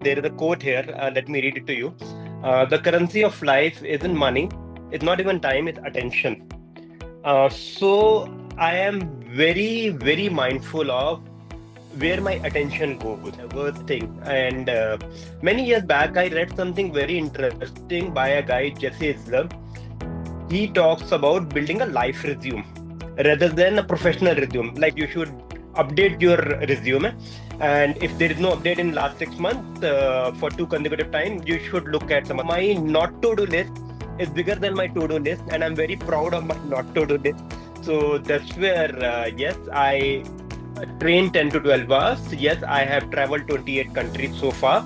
there is a quote here. Let me read it to you. The currency of life isn't money. It's not even time. It's attention. So I am very mindful of where my attention goes. First thing, and many years back, I read something very interesting by a guy, Jesse Isler. He talks about building a life resume rather than a professional resume. Like you should update your resume, and if there is no update in last 6 months for two consecutive times, you should look at some. My not to do list is bigger than my to do list, and I'm very proud of my not to do list. So that's where yes, I train 10 to 12 hours. Yes, I have traveled 28 countries so far.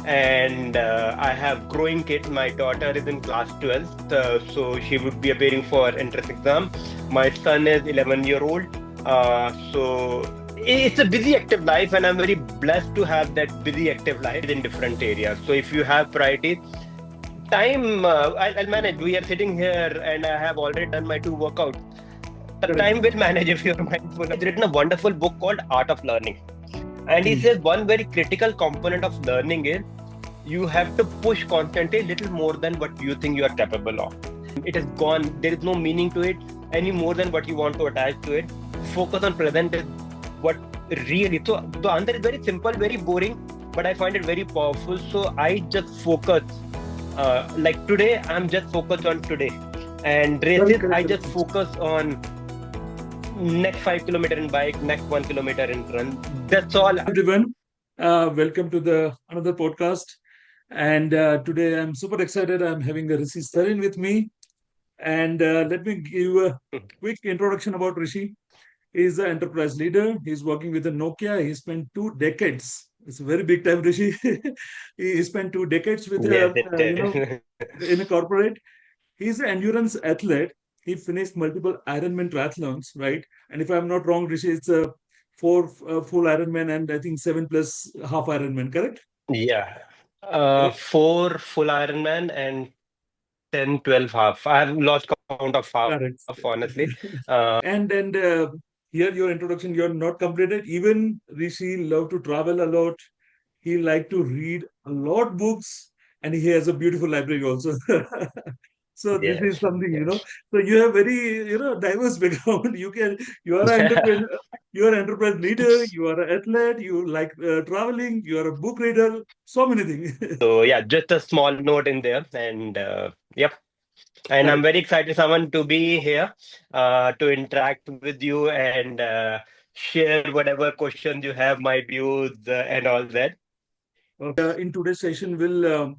And I have growing kids. My daughter is in class 12th, so she would be appearing for entrance exam. My son is 11-year-old. So it's a busy, active life, and I'm very blessed to have that busy, active life in different areas. So if you have priorities, time I'll manage. We are sitting here, and I have already done my two workouts. The Correct. time will manage if you're mindful. He's written a wonderful book called Art of Learning. And he Hmm. says one very critical component of learning is you have to push constantly a little more than what you think you are capable of. It is gone. There is no meaning to it any more than what you want to attach to it. Focus on present is what really. So the answer is very simple, very boring, but I find it very powerful. So I just focus. Like today, I'm just focused on today. And Correct, races, correct, I correct. just focus on next 5 kilometer in bike, next 1 kilometer in run. That's all. Everyone, welcome to the another podcast. And today I'm super excited. I'm having the Rishi Sareen with me. And let me give a quick introduction about Rishi. He's an enterprise leader. He's working with the Nokia. He spent 2 decades. It's a very big time, Rishi. He spent 2 decades with, Yes, it is. in a corporate. He's an endurance athlete. He finished multiple Ironman triathlons, right? And if I'm not wrong, Rishi, it's a four full Ironman and I think seven plus half Ironman, correct? Yeah. Correct. 4 full Ironman and 10, 12 half. I have lost count of half, Correct. honestly. And here your introduction, you're not completed. Even Rishi love to travel a lot. He like to read a lot books, and he has a beautiful library also. So this Yes, is something, yes. So you have very, diverse background. You are an entrepreneur, you are an enterprise leader, you are an athlete, you like traveling, you are a book reader, so many things. So yeah, just a small note in there, and yep. And I'm Correct. very excited, someone, to be here, to interact with you and share whatever questions you have, my views, and all that. In today's session, we'll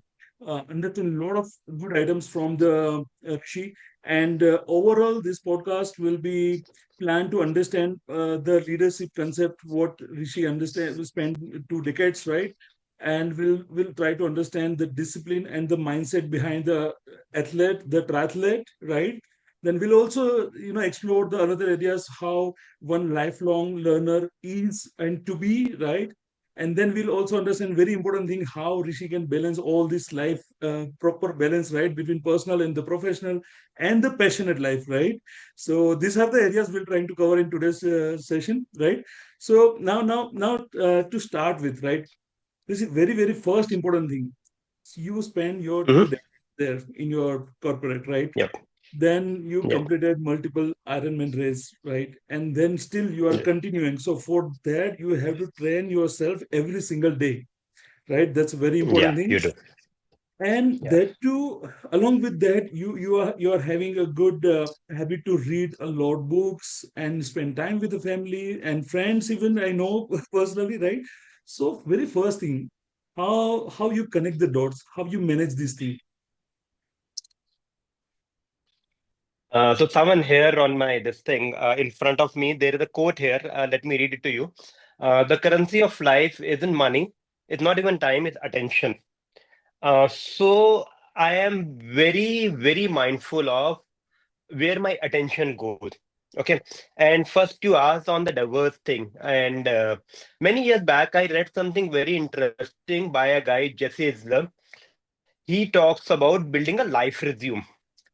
understand a lot of good items from the Rishi. And overall, this podcast will be planned to understand the leadership concept, what Rishi understand spent 2 decades, right? And we'll try to understand the discipline and the mindset behind the athlete, the triathlete, right? Then we'll also, explore the other areas how one lifelong learner is and to be, right? And then we'll also understand very important thing how Rishi can balance all this life, proper balance, right, between personal and the professional and the passionate life, right? So these are the areas we're trying to cover in today's session, right? So now to start with, right, this is very first important thing. So you spend your two Hmm. decades there in your corporate, right? Yep. Then you Yep. completed multiple Ironman race, right? And then still you are Yeah. continuing. So for that, you have to train yourself every single day, right? That's a very important Yeah, thing. you do. And Yeah. that too, along with that, you are having a good habit to read a lot books and spend time with the family and friends. Even I know personally, right? So very first thing, how you connect the dots, how you manage this thing. So someone here on my this thing in front of me, there is a quote here. Let me read it to you. The currency of life isn't money. It's not even time. It's attention. So I am very mindful of where my attention goes. Okay. And first you asked on the diverse thing. And many years back, I read something very interesting by a guy, Jesse Isler. He talks about building a life resume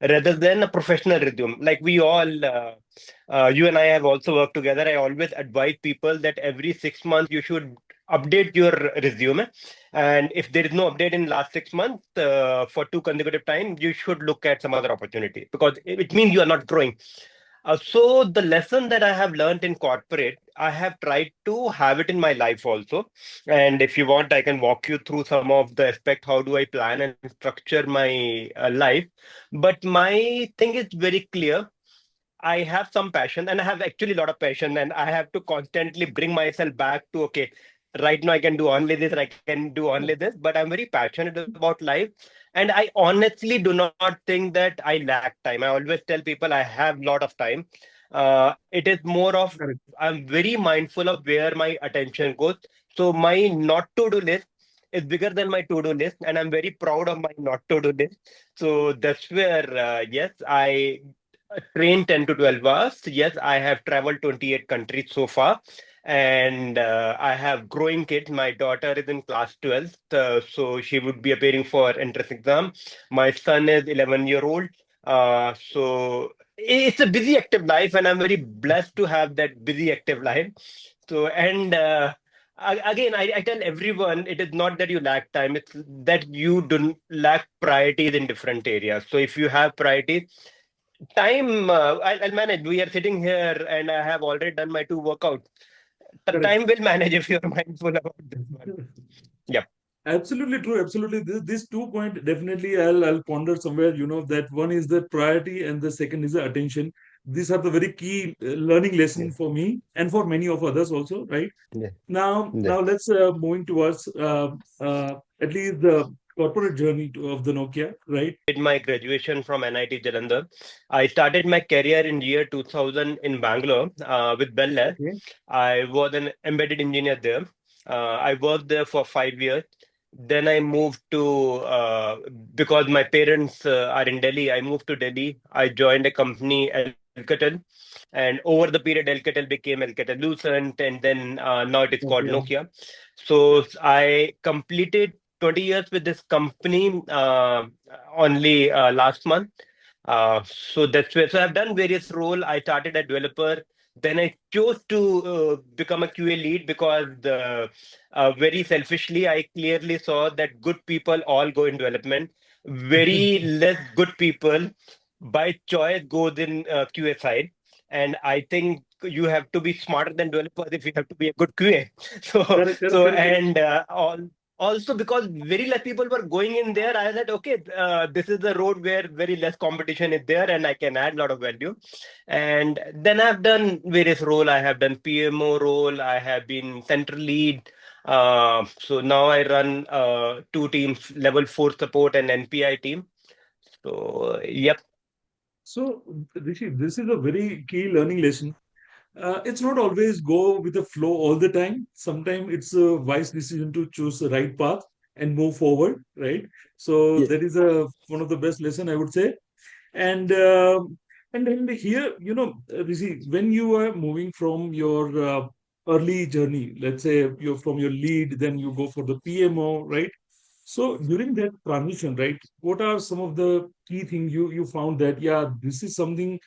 rather than a professional resume. Like we all, you and I have also worked together. I always advise people that every 6 months you should update your resume. And if there is no update in last 6 months for two consecutive times, you should look at some other opportunity because it means you are not growing. So the lesson that I have learned in corporate, I have tried to have it in my life also. And if you want, I can walk you through some of the aspect. How do I plan and structure my life? But my thing is very clear. I have some passion and I have actually a lot of passion, and I have to constantly bring myself back to okay, right now I can do only this, I can do only this, but I'm very passionate about life. And I honestly do not think that I lack time. I always tell people I have a lot of time. It is more of Correct. I'm very mindful of where my attention goes. So my not to do list is bigger than my to do list, and I'm very proud of my not to do list. So that's where, yes, I train 10 to 12 hours. Yes, I have traveled 28 countries so far. And I have growing kids. My daughter is in class 12th, so she would be appearing for entrance exam. My son is 11-year-old. So it's a busy, active life, and I'm very blessed to have that busy, active life. So, and again, I tell everyone it is not that you lack time, it's that you don't lack priorities in different areas. So, if you have priorities, time, I'll manage. We are sitting here and I have already done my two workouts. The Correct. time will manage if you're mindful about this one. Yep. Absolutely true. Absolutely. This 2 point definitely I'll ponder somewhere, that one is the priority and the second is the attention. These are the very key learning Yes. lesson for me and for many of others also, right? Yes. Now Yes. let's moving towards at least the corporate journey of the Nokia, right? Did my graduation from NIT Jalandhar. I started my career in year 2000 in Bangalore with Bell Labs. Okay. I was an embedded engineer there. I worked there for 5 years. Then I moved to, because my parents are in Delhi, I moved to Delhi. I joined a company, Alcatel. And over the period, Alcatel became Alcatel Lucent, and then now it is called Nokia. Nokia. So Yeah. I completed 20 years with this company only last month. So that's where, so I've done various roles. I started as developer. Then I chose to become a QA lead because very selfishly, I clearly saw that good people all go in development. Very less good people by choice goes in QA side. And I think you have to be smarter than developers if you have to be a good QA. So, Correct, correct, so correct, correct. and also because very less people were going in there, I said, okay, this is the road where very less competition is there, and I can add a lot of value. And then I've done various role. I have done PMO role. I have been central lead. So now I run two teams, level 4 support and NPI team. So yep. So, Rishi, this is a very key learning lesson. It's not always go with the flow all the time. Sometimes it's a wise decision to choose the right path and move forward, right? So Yes. that is a one of the best lesson I would say. And and then here, Rishi, when you are moving from your early journey, let's say you're from your lead, then you go for the PMO, right? So during that transition, right, what are some of the key things you found that yeah, this is something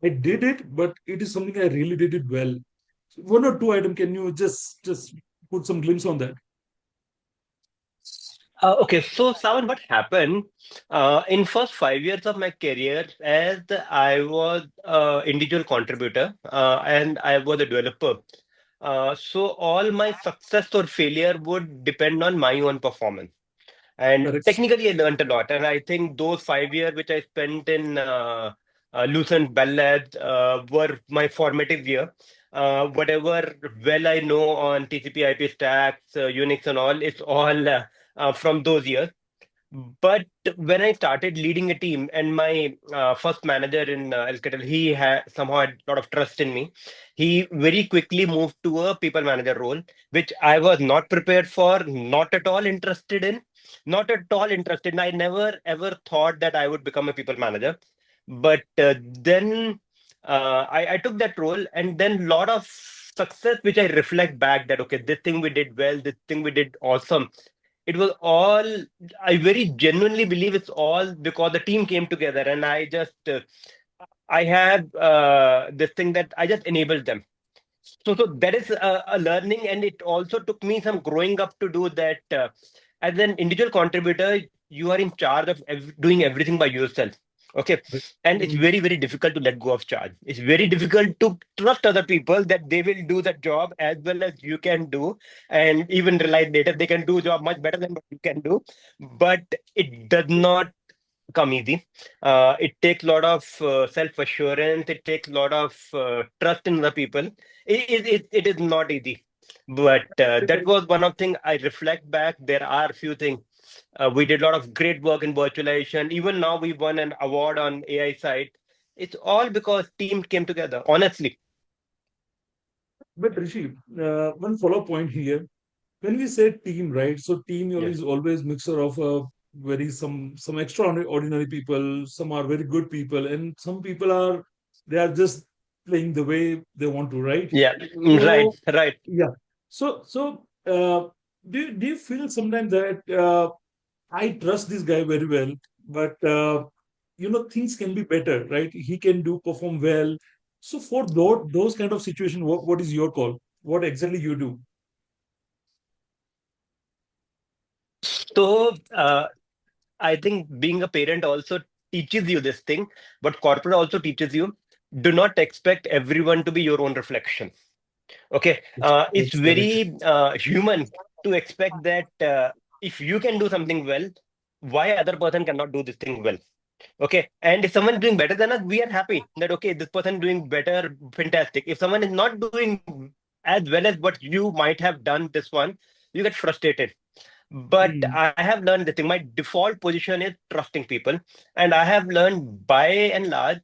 I did it, but it is something I really did it well. So one or two item, can you just put some glimpse on that? Okay, so Sawan, what happened in first 5 years of my career, as I was individual contributor and I was a developer. So all my success or failure would depend on my own performance. And Correct. technically, I learned a lot. And I think those 5 years which I spent in Lucent Bell Labs were my formative year. Whatever well I know on TCP IP stacks, Unix and all, it's all from those years. But when I started leading a team, and my first manager in Alcatel, he had somehow had a lot of trust in me. He very quickly moved to a people manager role, which I was not prepared for, not at all interested in, not at all interested in. I never ever thought that I would become a people manager. But then I took that role, and then lot of success, which I reflect back that okay, this thing we did well, this thing we did awesome. It was all, I very genuinely believe it's all because the team came together, and I just I have this thing that I just enabled them. So that is a learning, and it also took me some growing up to do that. As an individual contributor, you are in charge of doing everything by yourself. Okay, and it's Mm, very very difficult to let go of charge. It's very difficult to trust other people that they will do the job as well as you can do, and even realize later they can do job much better than what you can do. But it does not come easy. It takes a lot of self assurance. It takes a lot of trust in the people. It is not easy. But that was one of things I reflect back. There are few things. We did a lot of great work in virtualization. Even now, we won an award on AI side. It's all because team came together. Honestly, but Rishi, one follow-up point here. When we say team, right? So team yeah, is always mixture of very some extraordinary people. Some are very good people, and some people are they are just playing the way they want to, right? yeah, right, So right. yeah. Do you feel sometimes that I trust this guy very well, but things can be better, right? He can do perform well. So for those kind of situation, what is your call? What exactly you do? So I think being a parent also teaches you this thing, but corporate also teaches you do not expect everyone to be your own reflection. Okay, it's That's correct. very human to expect that if you can do something well, why other person cannot do this thing well? Okay, and if someone is doing better than us, we are happy that okay, this person doing better, fantastic. If someone is not doing as well as what you might have done this one, you get frustrated. But Hmm. I have learned the thing. My default position is trusting people, and I have learned by and large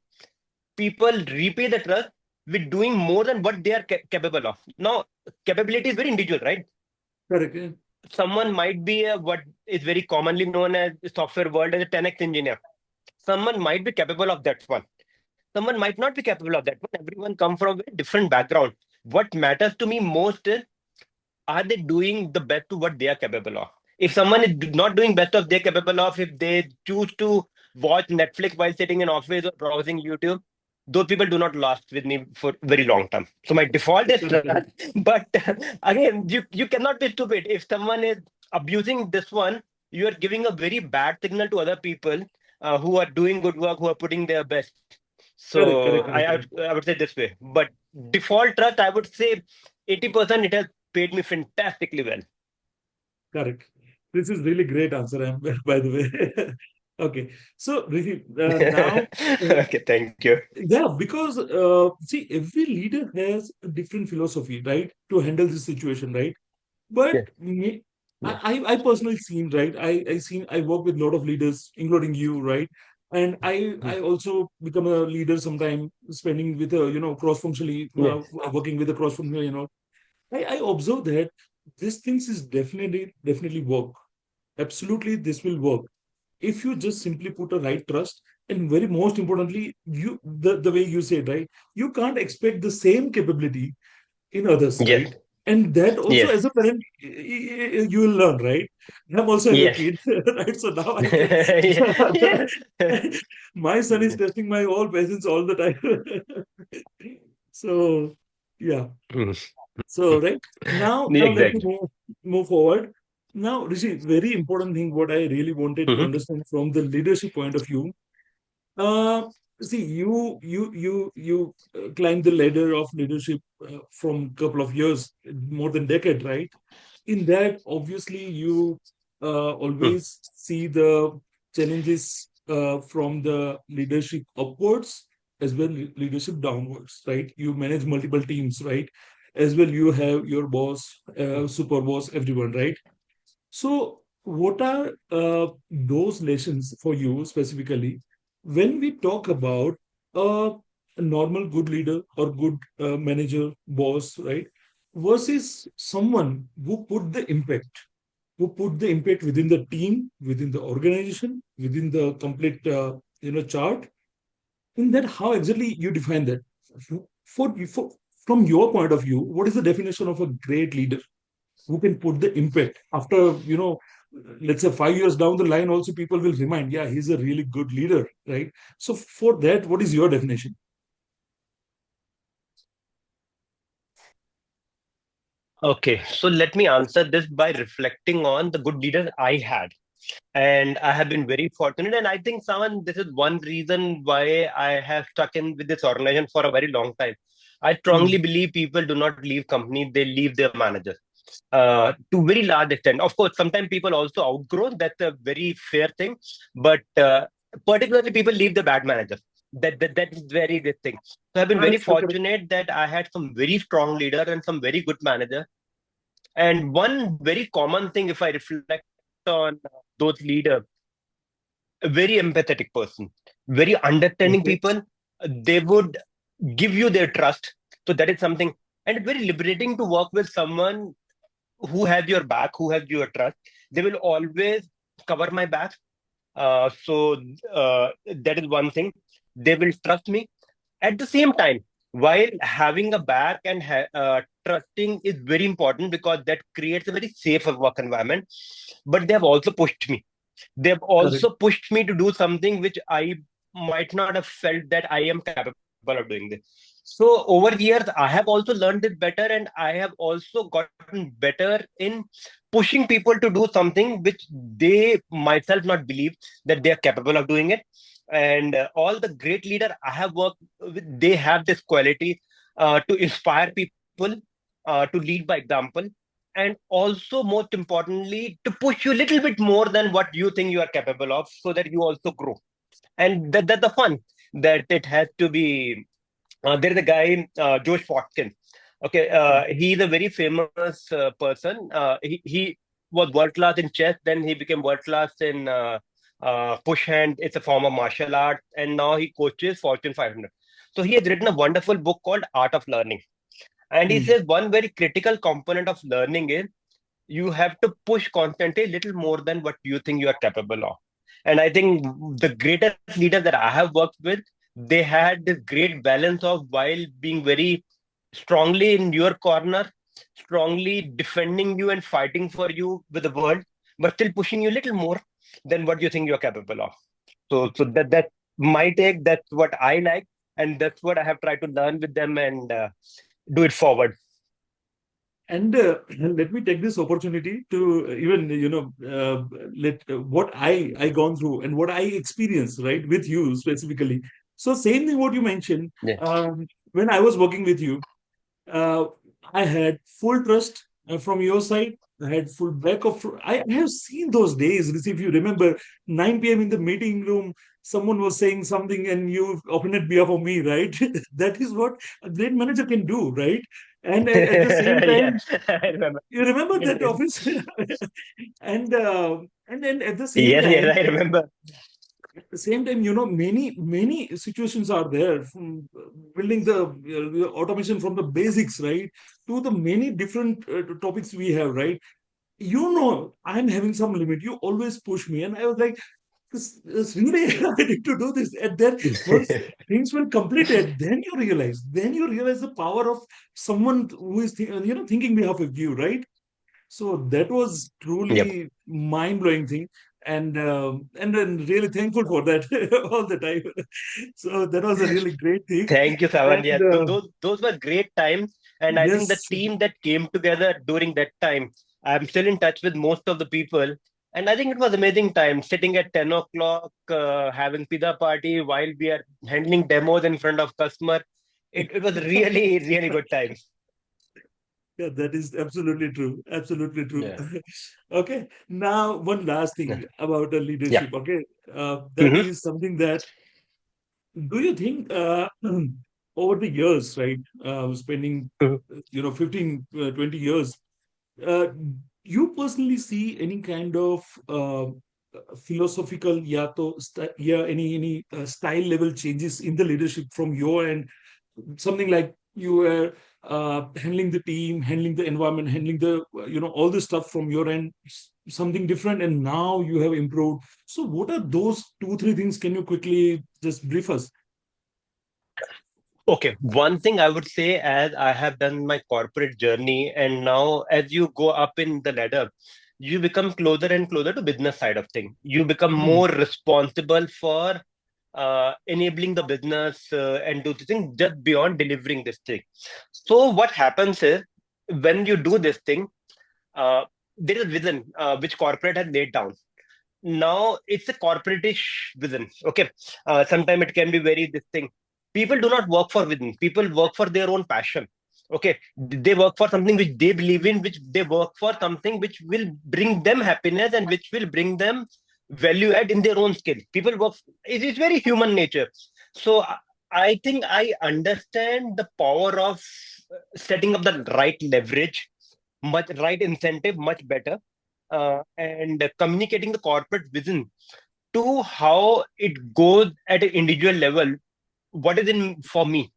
people repay the trust with doing more than what they are capable of. Now, capability is very individual, right? Correct. Yeah. Someone might be what is very commonly known as software world as a 10x engineer. Someone might be capable of that one. Someone might not be capable of that one. Everyone come from a different background. What matters to me most is are they doing the best to what they are capable of? If someone is not doing best of they're capable of, if they choose to watch Netflix while sitting in office or browsing YouTube, those people do not last with me for very long term. So my default is Correct. Correct. trust. But again, you cannot be stupid. If someone is abusing this one, you are giving a very bad signal to other people who are doing good work, who are putting their best. Correct. So Correct. Correct. Correct. I would say this way. But default trust, I would say 80% it has paid me fantastically well. Correct. This is really great answer, by the way. Okay. So, Rishi, now, Okay, thank you. yeah, because see, every leader has a different philosophy, right, to handle this situation, right? Yeah, But me, yeah, I personally seen, right? I work with a lot of leaders, including you, right? And mm, I also become a leader sometime, spending with a cross functionally yeah, working with a cross functional, I observe that these things is definitely work. Absolutely, this will work if you just simply put a right trust. And very most importantly, the way you said, right, you can't expect the same capability in others, yes, right? And that also, yes, as a parent, you will learn, right? I'm also have a yes, kid, right? So now I can. yeah, My son is testing my all patience all the time. So, yeah. Mm, So, right now, let me exactly. move forward. Now, Rishi, very important thing. What I really wanted to Mhm, understand from the leadership point of view. Uh, See, you climbed the ladder of leadership from couple of years, more than decade, right? In that, obviously, you mm, always see the challenges from the leadership upwards as well leadership downwards, right? You manage multiple teams, right? As well, you have your boss, super boss, everyone, right? So, what are those lessons for you specifically when we talk about a normal good leader or good manager, boss, right? Versus someone who put the impact within the team, within the organization, within the complete chart. In that, how exactly you define that? For from your point of view, what is the definition of a great leader? Who can put the impact after let's say 5 years down the line also people will remind, yeah, he's a really good leader, right? So for that, what is your definition? Okay, so let me answer this by reflecting on the good leaders I had. And I have been very fortunate. And I think, Sawan, this is one reason why I have stuck in with this organization for a very long time. I strongly Mm. believe people do not leave companies, they leave their managers. To very large extent. Of course, sometimes people also outgrow. That's a very fair thing. But particularly, people leave the bad managers. That is very good thing. So I've been very Correct, correct. fortunate that I had some very strong leader and some very good manager. And one very common thing, if I reflect on those leaders, a very empathetic person, very understanding Okay, people. They would give you their trust. So that is something, and it's very liberating to work with someone who has your back, who has your trust. They will always cover my back. That is one thing. They will trust me. At the same time, while having a back and trusting is very important because that creates a very safe work environment. But they have also pushed me. They've correct. also pushed me to do something which I might not have felt that I am capable of doing this. So over years, I have also learned it better, and I have also gotten better in pushing people to do something which they myself not believe that they are capable of doing it. And all the great leader I have worked with, they have this quality to inspire people, to lead by example, and also most importantly to push you a little bit more than what you think you are capable of so that you also grow. And that's the fun that it has to be. There's a guy, Josh Watkins. Okay, he's a very famous person. He was world class in chess, then he became world class in push hand. It's a form of martial art, and now he coaches Fortune 500. So he has written a wonderful book called Art of Learning. And he Mm. says one very critical component of learning is you have to push constantly a little more than what you think you are capable of. And I think the greatest leaders that I have worked with, they had this great balance of while being very strongly in your corner, strongly defending you and fighting for you with the world, but still pushing you a little more than what you think you're capable of. So that my take, that's what I like, and that's what I have tried to learn with them and do it forward. And let me take this opportunity to even let what I gone through and what I experienced, right, with you specifically. So same thing what you mentioned. Yeah. When I was working with you, uh, I had full trust from your side. I had full back of. I have seen those days. If you remember, 9 p.m. in the meeting room, someone was saying something, and you opened it behalf of me, right? That is what a great manager can do, right? And at the same Yeah, time, I remember. you remember Yes, that yes. office, and then at the same Yes, yes, time, I remember. at the same time, many situations are there from building the automation from the basics, right, to the many different topics we have, right. I'm having some limit. You always push me, and I was like, this really I need to do this. And then once things were completed, then you realize the power of someone who is thinking behalf of you, right. So that was Yep. truly mind-blowing thing, and then really thankful for that all the time. So that was a really great thing, Thank you, Savan. and Yeah, those were great times. And I think the yes, team that came together during that time, I'm still in touch with most of the people. And I think it was amazing time sitting at 10 o'clock, having pizza party while we are handling demos in front of customer. It was really, really good time. yeah, that is absolutely true, absolutely true. Yeah. Okay, now one last thing about the Yeah. leadership. Okay, that Hmm. is something that, do you think over the years, right, spending 15 20 years, uh, you personally see any kind of philosophical, any style level changes in the leadership from your end? Something like you were handling the team, handling the environment, handling the all this stuff from your end, something different, and now you have improved. So, what are those two, three things? Can you quickly just brief us? Okay, one thing I would say, as I have done my corporate journey, and now as you go up in the ladder, you become closer and closer to business side of thing. You become Hmm. more responsible for enabling the business and do the thing just beyond delivering this thing. So what happens is, when you do this thing, uh, there is a vision which corporate has laid down. Now it's a corporatish vision. Okay, sometimes it can be very this thing. People do not work for vision. People work for their own passion. Okay, they work for something which they believe in, which they work for something which will bring them happiness and which will bring them value add in their own skill. People work. It is very human nature. So I think I understand the power of setting up the right leverage, much right incentive, much better, and communicating the corporate vision to how it goes at an individual level. What is in for me?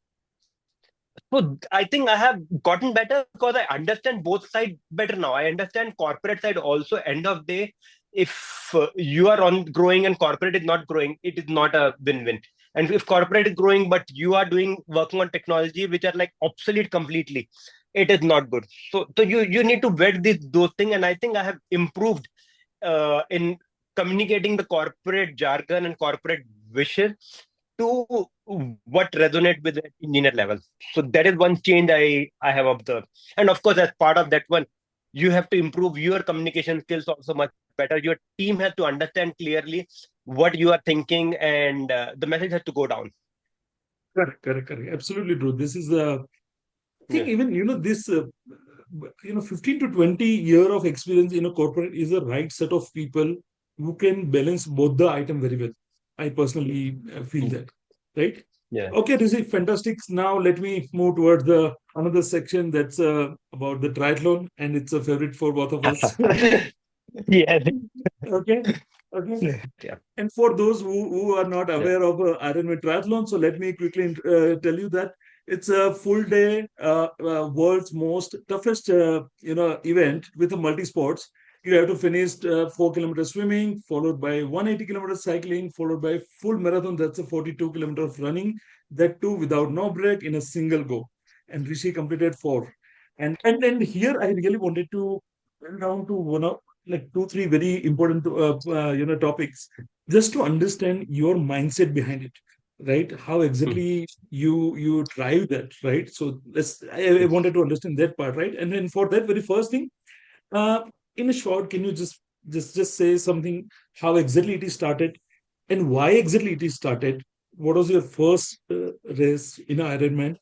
So I think I have gotten better because I understand both sides better now. I understand corporate side also. End of day, if you are on growing and corporate is not growing, it is not a win-win. And if corporate is growing but you are doing working on technology which are like obsolete completely, it is not good. So you need to vet those things, and I think I have improved in communicating the corporate jargon and corporate wishes to what resonate with the engineer level. So that is one change I have observed. And of course, as part of that one, you have to improve your communication skills also much better. Your team has to understand clearly what you are thinking, and the message has to go down. Correct, correct, correct. Absolutely true. This is I think Yeah. even this 15 to 20 year of experience in a corporate is the right set of people who can balance both the item very well. I personally feel Mm. that, right? Yeah. Okay, this is fantastic. Now let me move towards the another section that's about the triathlon, and it's a favorite for both of us. Yeah. Okay, okay. Yeah. And for those who are not Yeah. aware of Ironman triathlon, so let me quickly tell you that it's a full day, world's most toughest event with a multi sports. You have to finish 4 kilometers swimming, followed by 180 kilometers cycling, followed by full marathon. That's a 42 kilometers of running. That too without no break in a single go. And Rishi completed four. And then here I really wanted to drill down to one of like two, three very important topics just to understand your mindset behind it, right? How Mm. exactly you drive that, right? So I wanted to understand that part, right? And then for that very first thing, uh, in a short, can you just say something how exactly it is started and why exactly it is started? What was your first race in Ironman,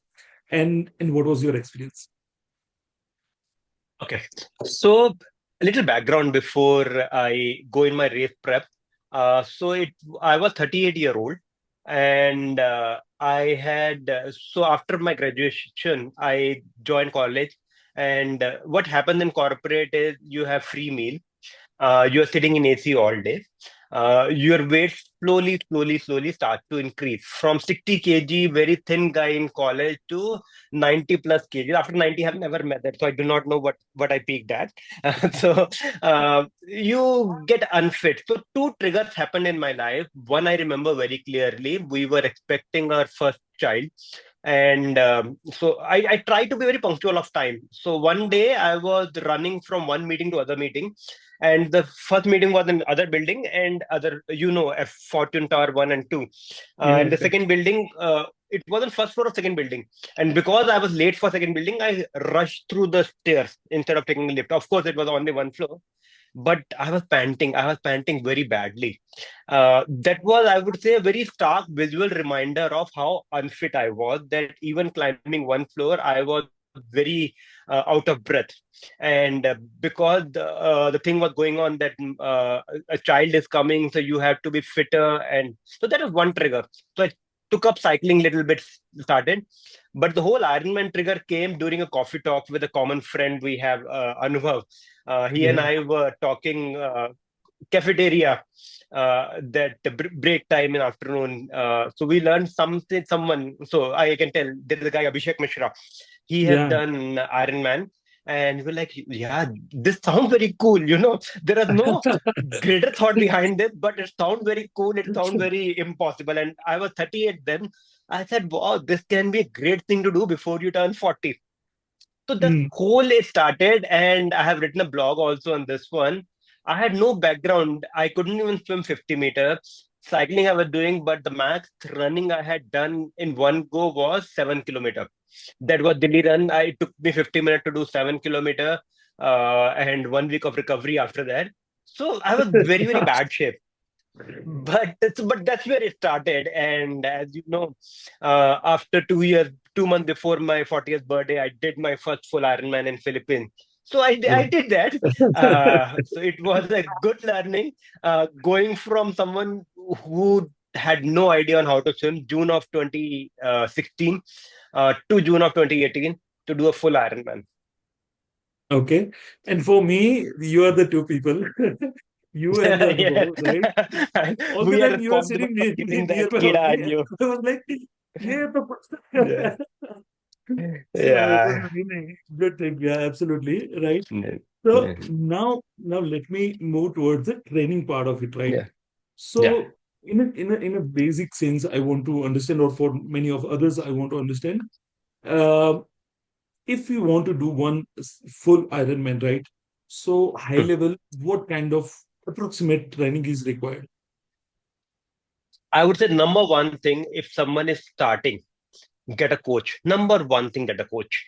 and what was your experience? Okay. So a little background before I go in my race prep. I was 38-year old, and I had so after my graduation I joined college, and what happens in corporate is you have free meal. You're sitting in AC all day. Your weight slowly starts to increase from 60 kg, very thin guy in college, to 90 plus kg. After 90, I've never met that, so I do not know what I peaked at. You get unfit. So two triggers happened in my life. One I remember very clearly. We were expecting our first child, and so I try to be very punctual of time. So one day I was running from one meeting to other meeting, and the first meeting was in other building, and other F Fortune Tower 1 and 2, Yeah, and the correct. second building, it wasn't first floor of second building. And because I was late for second building, I rushed through the stairs instead of taking a lift. Of course, it was only one floor, but I was panting very badly. That was, I would say, a very stark visual reminder of how unfit I was, that even climbing one floor I was very out of breath. And because the thing was going on that a child is coming, so you have to be fitter, and so that was one trigger. So I took up cycling little bit, started. But the whole Ironman trigger came during a coffee talk with a common friend we have, Anubhav. He and Yeah, I were talking cafeteria, that break time in afternoon. So we learned something. So I can tell there is a guy Abhishek Mishra. He has yeah. done Ironman, and we're like, yeah, this sounds very cool. There is no greater thought behind this, but it sounds very cool. It sounds very impossible. And I was 38 then. I said, wow, this can be a great thing to do before you turn 40. So the Mm, whole it started, and I have written a blog also on this one. I had no background. I couldn't even swim 50 meters. Cycling I was doing, but the max running I had done in one go was 7 kilometers. That was Delhi run. It took me 50 minutes to do 7 kilometer, and 1 week of recovery after that. So I was very, very bad shape. But that's where it started. And as you know, after 2 years, 2 months before my 40th birthday, I did my first full Ironman in Philippines. So I Oh. did that. So it was a good learning. Going from someone who had no idea on how to swim, June of 2016 to June of 2018 to do a full Ironman. Okay. And for me, you are the two people, you and the other Yeah. boy, right? All the We are time you are responsible sitting for keeping that nearby kida only. in you. I was like, yeah, Yeah. so it was Yeah. a really good thing. Yeah, absolutely. Right. Yeah. So Yeah. now let me move towards the training part of it, right? Yeah. Yeah. So in a basic sense, I want to understand, or for many of others, I want to understand. Uh, if you want to do one full Ironman, right? So high Hmm. level, what kind of approximate training is required? I would say number one thing, if someone is starting, get a coach. Number one thing, get a coach.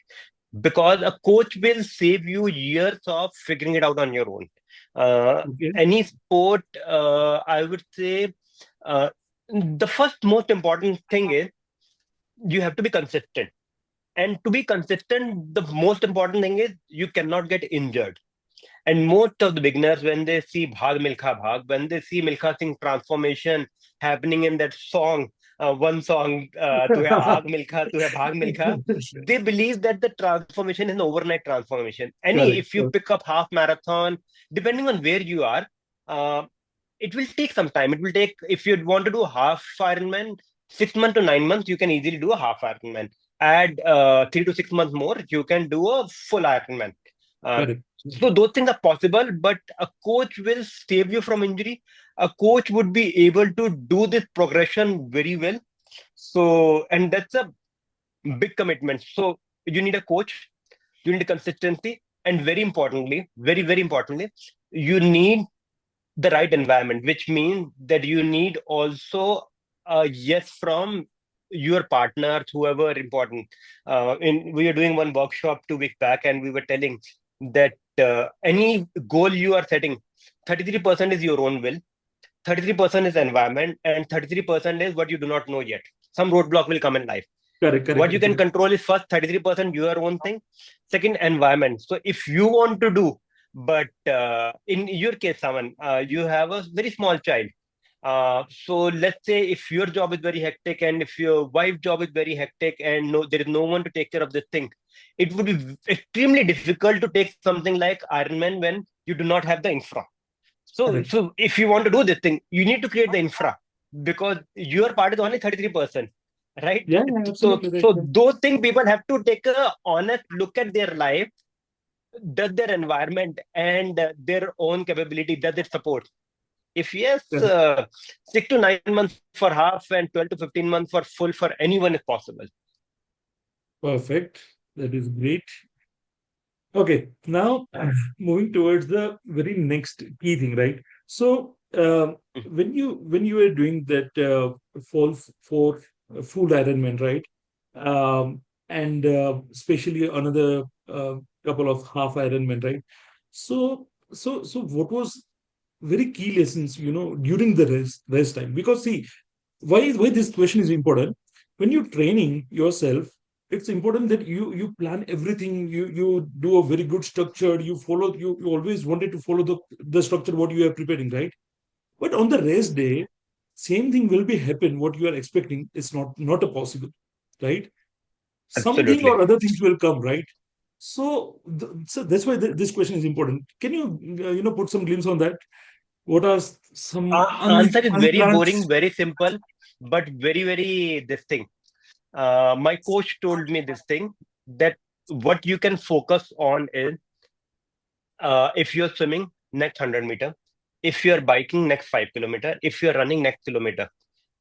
Because a coach will save you years of figuring it out on your own. Uh, Okay, any sport, I would say, uh, the first most important thing is you have to be consistent. And to be consistent, the most important thing is you cannot get injured. And most of the beginners, when they see Bhag Milkha Bhag, when they see Milkha Singh transformation happening in that song, one song, Tu hai Aag Milkha, Tu hai Bhag Milkha, they believe that the transformation is an overnight transformation. correct. If you pick up half marathon, depending on where you are, uh, it will take some time. It will take, if you want to do half Ironman, 6 months to 9 months, you can easily do a half Ironman. Add 3 to 6 months more, you can do a full Ironman. Uh, Correct. so those things are possible, but a coach will save you from injury. A coach would be able to do this progression very well. So, and that's a big commitment. So you need a coach, you need consistency, and very importantly, very, very importantly, you need the right environment, which means that you need also a yes from your partner, whoever important. We were doing one workshop 2 weeks back, and we were telling that any goal you are setting, 33% is your own will, 33% is environment, and 33% is what you do not know yet. Some roadblock will come in life. Correct. Correct. What you can Absolutely. control is first 33% your own thing, second environment. So if you want to do, but in your case, someone, you have a very small child. So let's say if your job is very hectic and if your wife's job is very hectic and no, there is no one to take care of this thing, it would be extremely difficult to take something like Ironman when you do not have the infra. Correct. So if you want to do this thing, you need to create the infra because your part is only 33%, right? Yeah, yeah, So, absolutely right. so Yeah. those things people have to take a honest look at their life. Does their environment and their own capability, does it support? If yes, Correct. 6 to 9 months for half and 12 to 15 months for full for anyone is possible. Perfect. That is great. Okay, now moving towards the very next key thing, right? So when you were doing that fall for full Ironman, right? And especially another couple of half Ironman, right? So what was very key lessons, during the rest time? Because see, why this question is important. When you're training yourself, it's important that you plan everything. You do a very good structure. You always wanted to follow the structure what you are preparing, right? But on the rest day, same thing will be happen what you are expecting. It's not a possible, right? Something Absolutely. or other things will come, right? So that's why this question is important. Can you put some glimpse on that? What are some Answer is very unplanned? boring, very simple, but very, very this thing. My coach told me this thing that what you can focus on is if you're swimming, next 100 meter, if you're biking, next 5 kilometer, if you're running, next kilometer.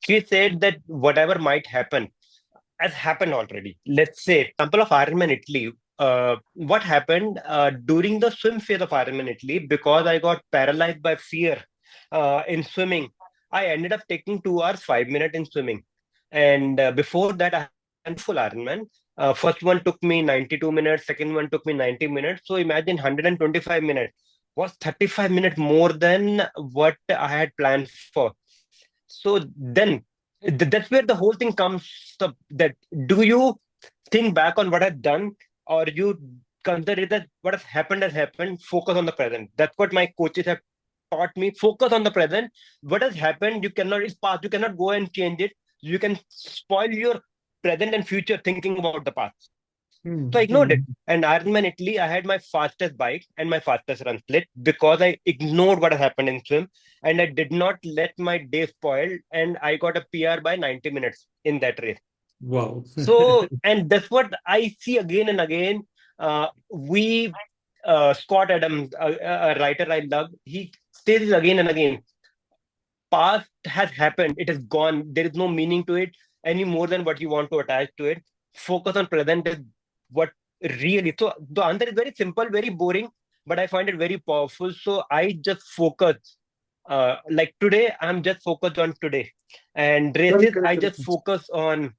She said that whatever might happen has happened already. Let's say, example of Ironman Italy. What happened during the swim phase of Ironman Italy, because I got paralyzed by fear in swimming, I ended up taking 2 hours, 5 minutes in swimming. And before that, I had full Ironman. First one took me 92 minutes, second one took me 90 minutes. So imagine 125 minutes was 35 minutes more than what I had planned for. So then that's where the whole thing comes up, that do you think back on what I've done, or you consider that what has happened, focus on the present. That's what my coaches have taught me. Focus on the present. What has happened, you cannot, it's past, you cannot go and change it. You can spoil your present and future thinking about the past. So I ignored it. Hmm. And Ironman Italy, I had my fastest bike and my fastest run split because I ignored what had happened in swim, and I did not let my day spoil. And I got a PR by 90 minutes in that race. Wow. So, and that's what I see again and again. We Scott Adams, a writer I love, he says this again and again. Past has happened, it is gone. There is no meaning to it any more than what you want to attach to it. Focus on present is what really. So the answer is very simple, very boring, but I find it very powerful. So I just focus. Like today, I'm just focused on today, and Correct, races correct, I just correct. focus on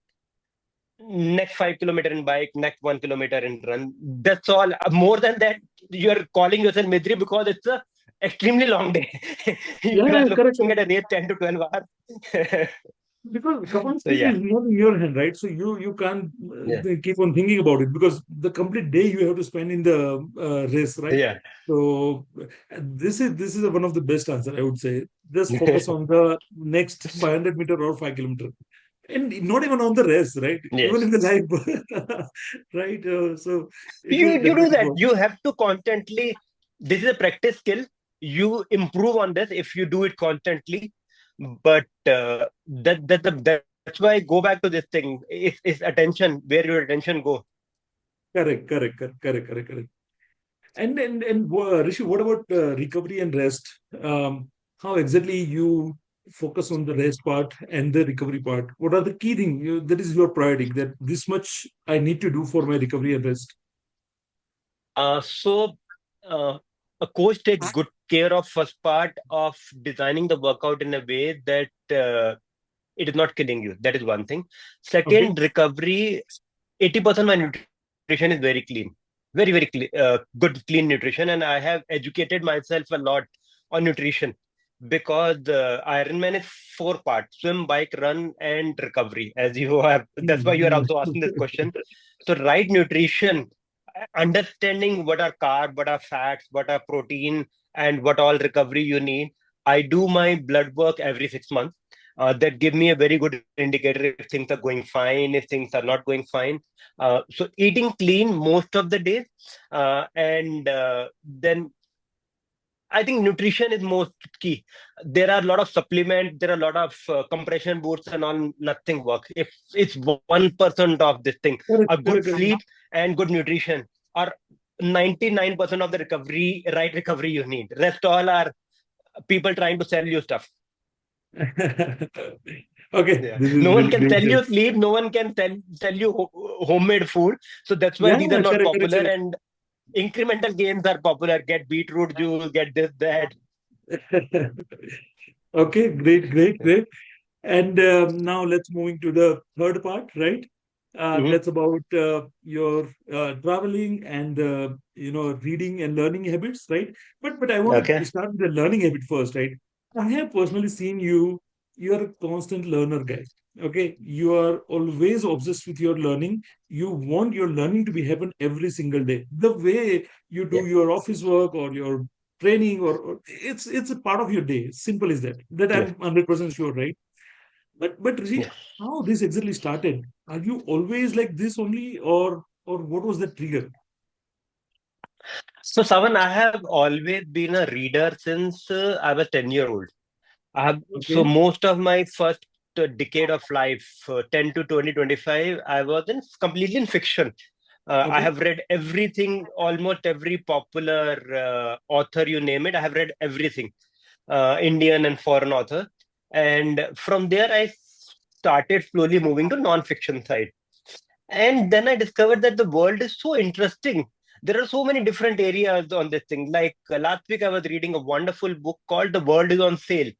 next 5 kilometer in bike, next 1 kilometer in run. That's all. More than that, you're calling yourself Midri because it's a extremely long day. You Yeah, are yeah, correct, looking correct. at a race 10 to 12 hours. Because So capacity yeah, is not in your hand, right? So you can't yeah, keep on thinking about it because the complete day you have to spend in the race, right? yeah. So this is one of the best answer I would say. Just focus on the next 500 meter or 5 kilometer, and not even on the rest, right? Even Yes. in the life, right? So it You will you do definitely that. work. You have to constantly. This is a practice skill. You improve on this if you do it constantly. But that's why I go back to this thing. It's attention, where your attention go. Correct, correct, correct, correct, correct, correct. And Rishi, what about recovery and rest? How exactly you focus on the rest part and the recovery part? What are the key things that is your priority? That this much I need to do for my recovery and rest. So a coach takes good care of first part of designing the workout in a way that it is not killing you. That is one thing. Okay. Second, recovery. 80% of my nutrition is very clean, very good clean nutrition, and I have educated myself a lot on nutrition because Ironman is four parts: swim, bike, run, and recovery. As you have, that's why you are Hmm. also asking this question. So, right nutrition, understanding what are carb, what are fats, what are protein, and what all recovery you need. I do my blood work every 6 months. That give me a very good indicator if things are going fine, if things are not going fine. So eating clean most of the days, and then I think nutrition is most key. There are a lot of supplements, there are a lot of compression boosts and all. Nothing works. If it's 1% of this thing, Correct, a good correct, sleep and good nutrition are 99% of the recovery, right recovery you need. Rest all are people trying to sell you stuff. correct. Okay, Yeah. this is No one really can great. sell you sleep. No one can sell you homemade food. So that's why Yeah, these are not correct, popular. correct, And incremental gains are popular. Get beetroot juice, get this, that. correct. Okay, great, great, Yeah. great. And now let's moving to the third part, right? Mhm. That's about your traveling and reading and learning habits, right? But I want to Okay. start with the learning habit first, right? I have personally seen you. You're a constant learner guy. Okay, you are always obsessed with your learning. You want your learning to be happen every single day. The way you Yeah. do your office work or your training, or it's a part of your day. Simple as that. That Yeah. I'm 100% sure, right? But Rishi, Yeah. how this exactly started? Are you always like this only, or what was the trigger? So, Savan, I have always been a reader since I was 10-year-old. I have so Okay, most of my first decade of life, 10 to 2025, I was in completely in fiction. I okay, have read everything, almost every popular author, you name it. I have read everything, Indian and foreign author. And from there, I started slowly moving to non-fiction side. And then I discovered that the world is so interesting. There are so many different areas on this thing. Like last week, I was reading a wonderful book called The World is on Sale.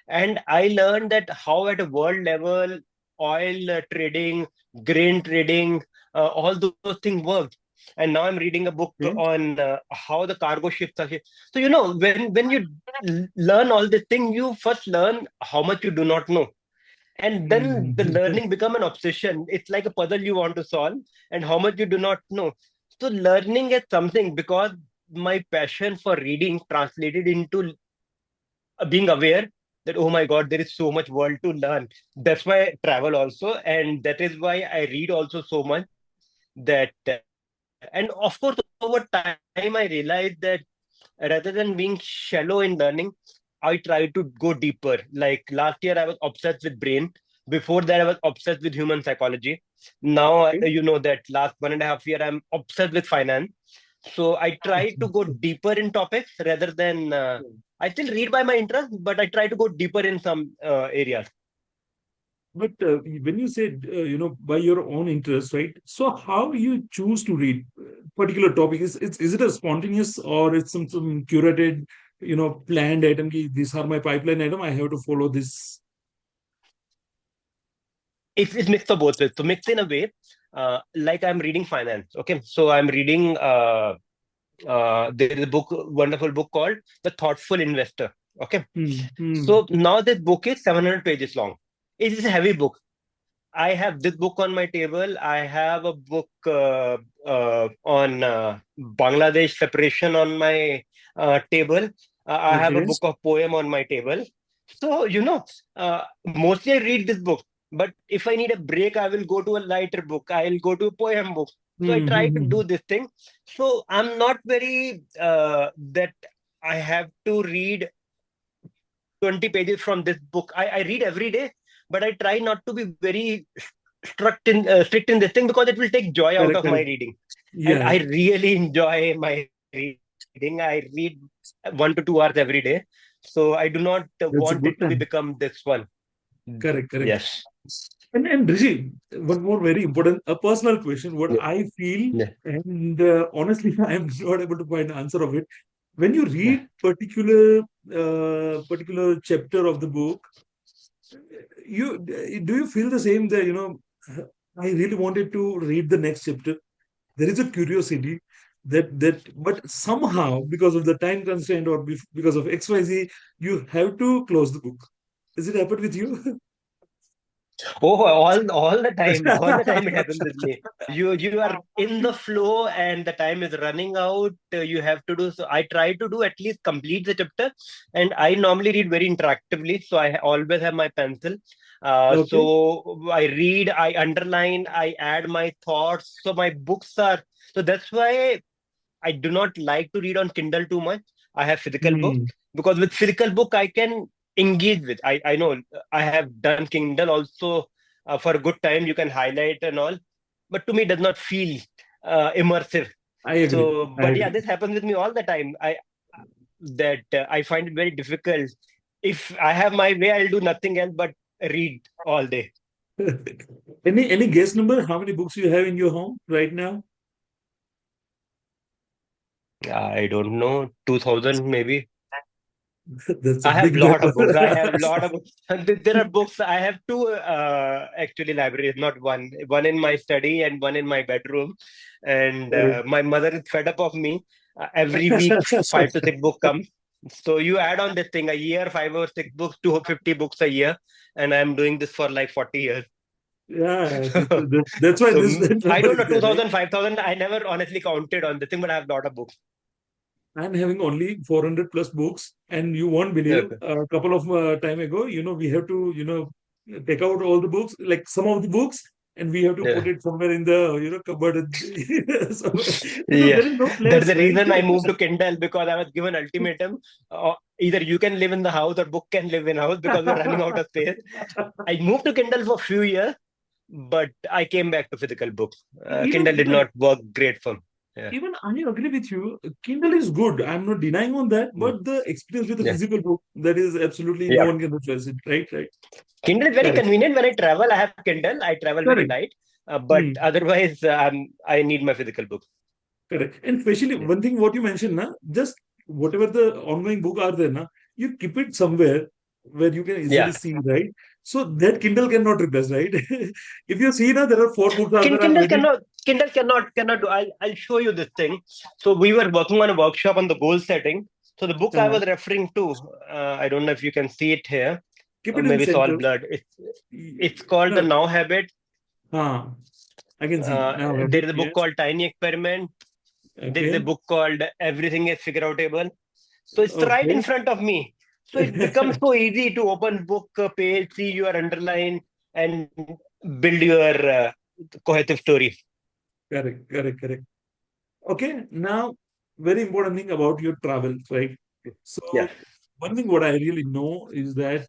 And I learned that how, at a world level, oil trading, grain trading, all those things worked. And now I'm reading a book Okay. on how the cargo ships are shipped. So when you learn all this thing, you first learn how much you do not know, and then the Mm. learning become an obsession. It's like a puzzle you want to solve, and how much you do not know. So learning is something, because my passion for reading translated into being aware that, oh my god, there is so much world to learn. That's why I travel also, and that is why I read also so much. That And of course, over time I realized that rather than being shallow in learning, I try to go deeper. Like last year I was obsessed with brain. Before that I was obsessed with human psychology. Now Okay. you know that last 1.5 year I'm obsessed with finance. So I try to go deeper in topics rather than I still read by my interest, but I try to go deeper in some areas. But when you said, by your own interest, right? So how you choose to read particular topic? Is it a spontaneous or it's some curated, planned item? These are my pipeline item. I have to follow this. It's mixed of both ways. So mixed in a way, like I'm reading finance. Okay, so I'm reading. There is a book, wonderful book called The Thoughtful Investor. Okay, Hmm. Hmm. so now this book is 700 pages long. It is a heavy book. I have this book on my table. I have a book on Bangladesh separation on my table. I have a Okay. book of poem on my table. So, mostly I read this book. But if I need a break, I will go to a lighter book. I will go to a poem book. So I Hmm. try Hmm. to Hmm. do this thing. So I'm not very that I have to read 20 pages from this book. I read every day, but I try not to be very strict in this thing, because it will take joy out Correct. of my Correct. reading. And Yeah, I really enjoy my reading. I read 1 to 2 hours every day. So I do not that's want a it good to be time. become this one. Correct. Correct. Yes. And Rishi, one more very important, a personal question. What Yeah. I feel, Yeah. and honestly, I am not able to find the answer of it. When you Yeah. read particular chapter of the book, you do you feel the same that I really wanted to read the next chapter. There is a curiosity but somehow because of the time constraint or because of XYZ, you have to close the book. Is it happened with you? Oh, all the time it happens with me. You are in the flow and the time is running out. You have to do so. I try to do at least complete the chapter, and I normally read very interactively. So I always have my pencil. Okay. So I read, I underline, I add my thoughts. So my books are. So that's why I do not like to read on Kindle too much. I have physical book, Hmm. because with physical book I can engage with. I know I have done Kindle also for a good time. You can highlight and all, but to me it does not feel immersive. I agree. So, I but yeah, agree. this happens with me all the time. I find it very difficult. If I have my way, I'll do nothing else but read all day. Any guess number? How many books you have in your home right now? I don't know, 2000 maybe. That's a I have big lot of number. books. I have lot of books. And there are books. I have two actually libraries, not one. One in my study and one in my bedroom. And Correct. my mother is fed up of me. Every week, 5 to 6 books come. So you add on this thing a year, 5 or 6 books, 250 books a year, and I'm doing this for like 40 years. Yeah, that's why So this that I number don't is know, there, right? 2000, 5000. I never honestly counted on this thing, but I have a lot of books. I'm having only 400 plus books, and you won't believe Okay. a couple of time ago, we have to, take out all the books, like some of the books, and we have to put Yeah. it somewhere in the, cupboard. So, because Yeah, there is no that's place, the right? reason I moved to Kindle, because I was given ultimatum. Either you can live in the house or book can live in house, because we're running out of space. I moved to Kindle for a few years, but I came back to physical books. Kindle did Even not work great for me. Yeah. even I agree with you. Kindle is good. I'm not denying on that, Mm. but the experience with the Yeah. physical book, that is absolutely no Yeah. one can replace it, right? Right. Kindle is very Correct. convenient when I travel. I have Kindle. I travel very Correct. light, but Hmm. otherwise, I need my physical book. Correct. And especially Yeah. one thing what you mentioned, na, just whatever the ongoing book are there, na, you keep it somewhere where you can easily Yeah. see, right? So that Kindle cannot replace, right? If you see now, there are four books are there, I'm Kindle waiting. cannot. Kindle cannot do. I'll show you this thing. So we were working on a workshop on the goal setting. So the book I Uh, was referring to, I don't know if you can see it here. Keep it in Maybe it's all center. blurred. It's called the No, Now Habit. I can see now. Have There it. is a book Yes. called Tiny Experiment. There is a Okay. book called Everything is Figure Outable. So it's right in Okay. front of me. So it becomes so easy to open book page, see your underline, and build your cohesive story. Correct. Correct. Correct. Okay. Now, very important thing about your travel, right? Yeah, So one thing what I really know is that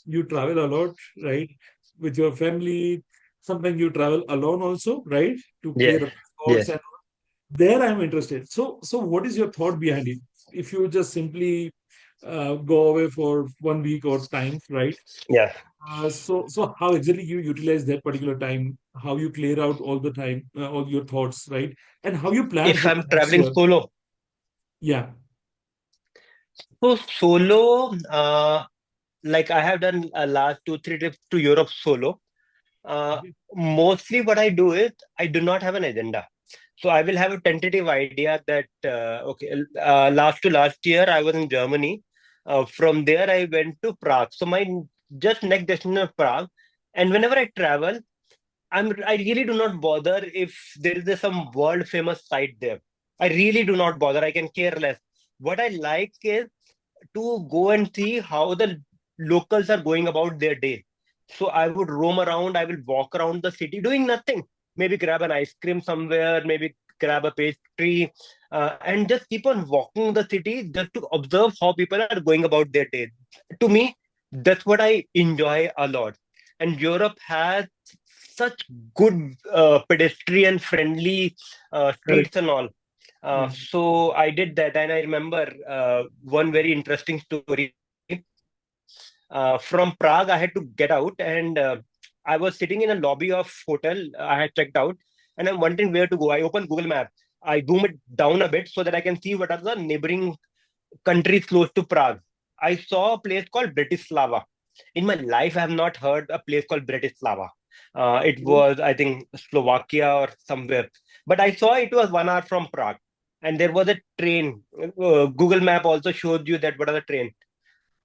you travel a lot, right? With your family. Sometimes you travel alone also, right? To yeah, clear up thoughts yes. and there I'm interested. So what is your thought behind it? If you just simply go away for 1 week or time, right? Yeah. So how exactly you utilize that particular time? How you clear out all the time, all your thoughts, right? And how you plan If for the I'm next traveling year? solo, Yeah. so solo, like I have done last 2, 3 trips to Europe solo. Uh, Okay. Mostly what I do is I do not have an agenda. So I will have a tentative idea that okay, last to last year I was in Germany. From there I went to Prague. So my just next destination is Prague. And whenever I travel, I really do not bother if there is some world famous site there. I really do not bother. I can care less. What I like is to go and see how the locals are going about their day. So I would roam around, I will walk around the city doing nothing. Maybe grab an ice cream somewhere, maybe grab a pastry, and just keep on walking the city just to observe how people are going about their day. To me, that's what I enjoy a lot. And Europe has such good pedestrian friendly Correct. streets and all. Yeah. So I did that, and I remember one very interesting story. From Prague, I had to get out, and I was sitting in a lobby of hotel. I had checked out, and I'm wondering where to go. I opened Google Map. I zoom it down a bit so that I can see what are the neighboring countries close to Prague. I saw a place called Bratislava. In my life, I have not heard a place called Bratislava. It Okay. was, I think, Slovakia or somewhere. But I saw it was 1 hour from Prague. And there was a train. Google Map also showed you that what are the train.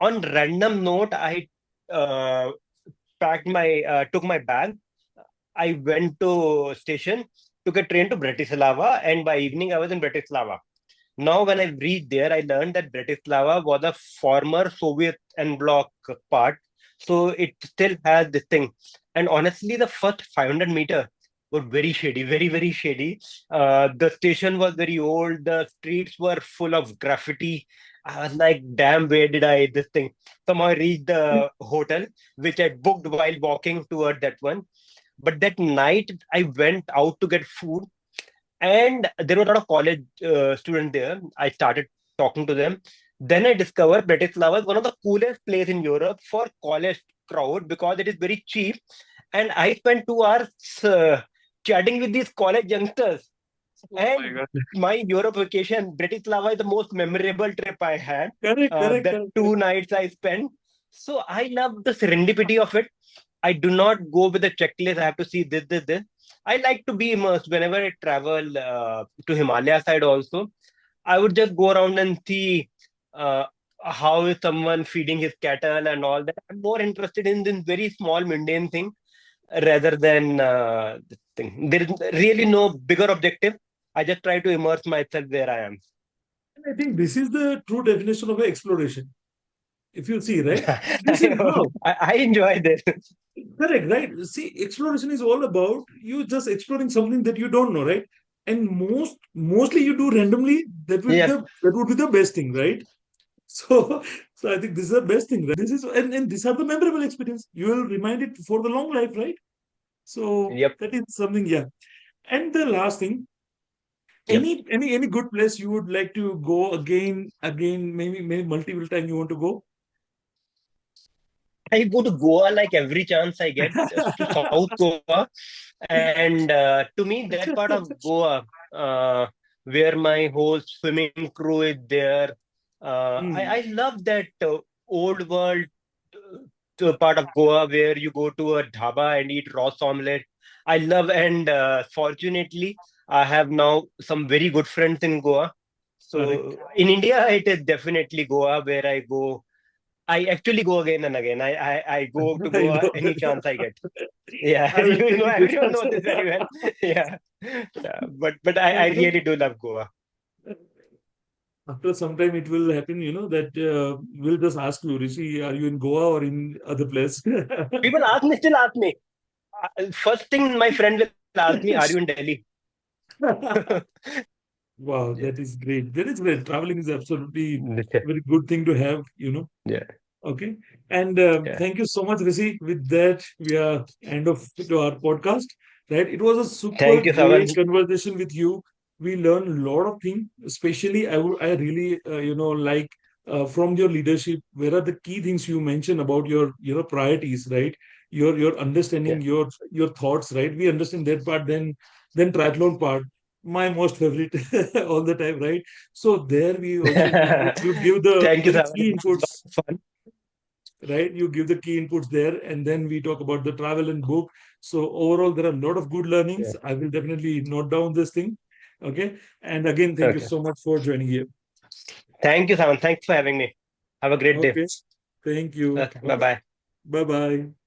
On random note, I uh, took my bag. I went to station, took a train to Bratislava, and by evening I was in Bratislava. Now, when I reached there, I learned that Bratislava was a former Soviet en bloc part. So it still has this thing. And honestly, the first 500 meter were very shady, very, very shady. The station was very old. The streets were full of graffiti. I was like, damn, where did I this thing? Somehow I reached the hotel, which I booked while walking toward that one. But that night, I went out to get food and there were a lot of college students there. I started talking to them. Then I discovered Bratislava is one of the coolest place in Europe for college crowd because it is very cheap. And I spent 2 hours chatting with these college youngsters. Oh my And God. my Europe vacation, Bratislava is the most memorable trip I had. Correct. Correct. That Correct. Correct. 2 nights I spent. So I love the serendipity of it. I do not go with a checklist. I have to see this, this, this. I like to be immersed whenever I travel to Himalaya side also. I would just go around and see uh, how is someone feeding his cattle and all that. I'm more interested in this very small mundane thing rather than this thing. There is really no bigger objective. I just try to immerse myself where I am. And I think this is the true definition of exploration. If you see, right? This is I, how. I enjoy this. Correct, right? See, exploration is all about you just exploring something that you don't know, right? And mostly you do randomly. Yes, That would be the best thing, right? So so I think this is the best thing, right? This is and these are the memorable experience. You will remind it for the long life, right? So yep, that is something, yeah. And the last thing, yep. any good place you would like to go again, maybe multiple time you want to go? I go to Goa like every chance I get to South Goa, and to me that part of Goa, uh, where my whole swimming crew is there, I Hmm. love that old world part of Goa where you go to a dhaba and eat raw omelette. I love, and fortunately, I have now some very good friends in Goa. Correct. So in India, it is definitely Goa where I go. I actually go again and again. I go to I Goa know. any chance I get. Yeah, I'm experiencing this everyone knows this also. very well. Yeah, yeah. But I And really do love Goa. after some time, it will happen, that we'll just ask you, Rishi, are you in Goa or in other place? People ask me, still ask me. First thing my friend will ask me, "Are you in Delhi?" Wow, Yeah, that is great. That is great. Traveling is absolutely yeah, very good thing to have. yeah. Okay. And Yeah. thank you so much, Rishi. With that, we are end of to our podcast. Right. It was a super Thank you, great Savan. conversation with you. We learned a lot of things. Especially, I really like from your leadership. Where are the key things you mentioned about your priorities, right? Your Yeah. understanding, your thoughts, right? We understand that part. Then triathlon part, my most favorite all the time, right? So there we also you give the Thank you, very Savan. key It was a lot inputs, of fun. right? You give the key inputs there, and then we talk about the travel and book. So overall, there are a lot of good learnings. Yeah. I will definitely note down this thing. Okay. And again, thank you Okay. so much for joining here. Thank you, Savan. Thanks for having me. Have a great day. Okay. Thank you. Okay. Bye Bye bye. bye. Bye bye.